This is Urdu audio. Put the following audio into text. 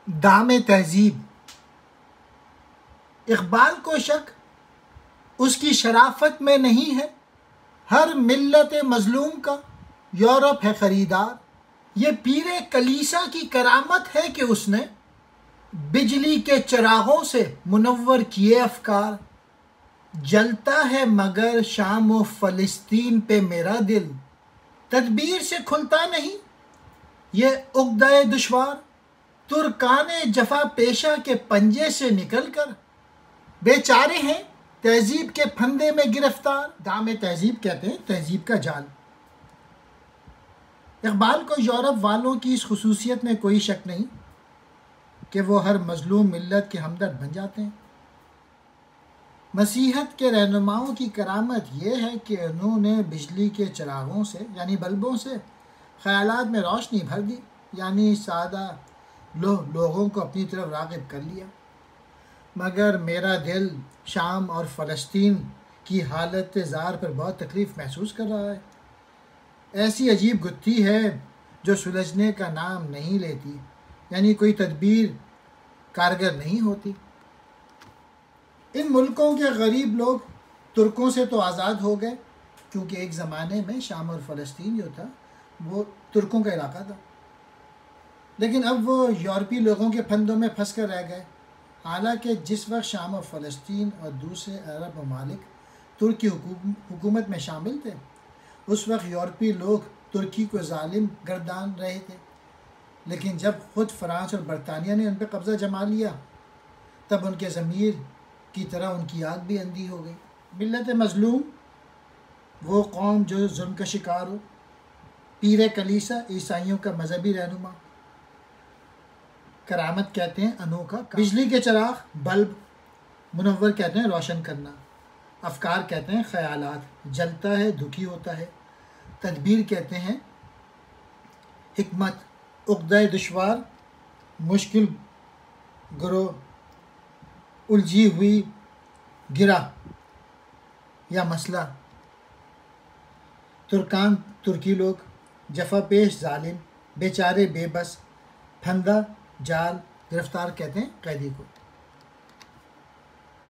دام تہذیب۔ اقبال کو شک اس کی شرافت میں نہیں ہے، ہر ملت مظلوم کا یورپ ہے خریدار۔ یہ پیر کلیسا کی کرامت ہے کہ اس نے بجلی کے چراغوں سے منور کیے افکار۔ جلتا ہے مگر شام و فلسطین پہ میرا دل، تدبیر سے کھلتا نہیں یہ عقدہ دشوار۔ ترکان جفا پیشہ کے پنجے سے نکل کر بیچارے ہیں تہذیب کے پھندے میں گرفتار۔ دام تہذیب کہتے ہیں تہذیب کا جال۔ اقبال کو یورپ والوں کی اس خصوصیت میں کوئی شک نہیں کہ وہ ہر مظلوم ملت کے ہمدرد بن جاتے ہیں۔ مسیحت کے رہنماؤں کی کرامت یہ ہے کہ انہوں نے بجلی کے چراغوں سے یعنی بلبوں سے خیالات میں روشنی بھر دی، یعنی سادہ لوگوں کو اپنی طرف راغب کر لیا۔ مگر میرا دل شام اور فلسطین کی حالت زار پر بہت تکلیف محسوس کر رہا ہے۔ ایسی عجیب گتھی ہے جو سلجھنے کا نام نہیں لیتی، یعنی کوئی تدبیر کارگر نہیں ہوتی۔ ان ملکوں کے غریب لوگ ترکوں سے تو آزاد ہو گئے، کیونکہ ایک زمانے میں شام اور فلسطین جو تھا وہ ترکوں کا علاقہ تھا، لیکن اب وہ یورپی لوگوں کے پھندوں میں پھنس کر رہ گئے۔ حالانکہ جس وقت شام اور فلسطین اور دوسرے عرب ممالک ترک کی حکومت میں شامل تھے، اس وقت یورپی لوگ ترکی کو ظالم گردان رہے تھے، لیکن جب خود فرانس اور برطانیہ نے ان پہ قبضہ جما لیا تب ان کے ضمیر کی طرح ان کی آگ بھی اندھی ہو گئی۔ ملت مظلوم وہ قوم جو ظلم کا شکار ہو، پیر کلیسا عیسائیوں کا مذہبی رہنما، کرامت کہتے ہیں انوکھا، بجلی کے چراغ بلب، منور کہتے ہیں روشن کرنا، افکار کہتے ہیں خیالات، جلتا ہے دکھی ہوتا ہے، تدبیر کہتے ہیں حکمت، عقدہ دشوار مشکل گروہ، الجھی ہوئی گرہ یا مسئلہ، ترکان ترکی لوگ، جفا پیش ظالم، بیچارے بے بس، پھندا جال، گرفتار کہتے ہیں قیدی کو۔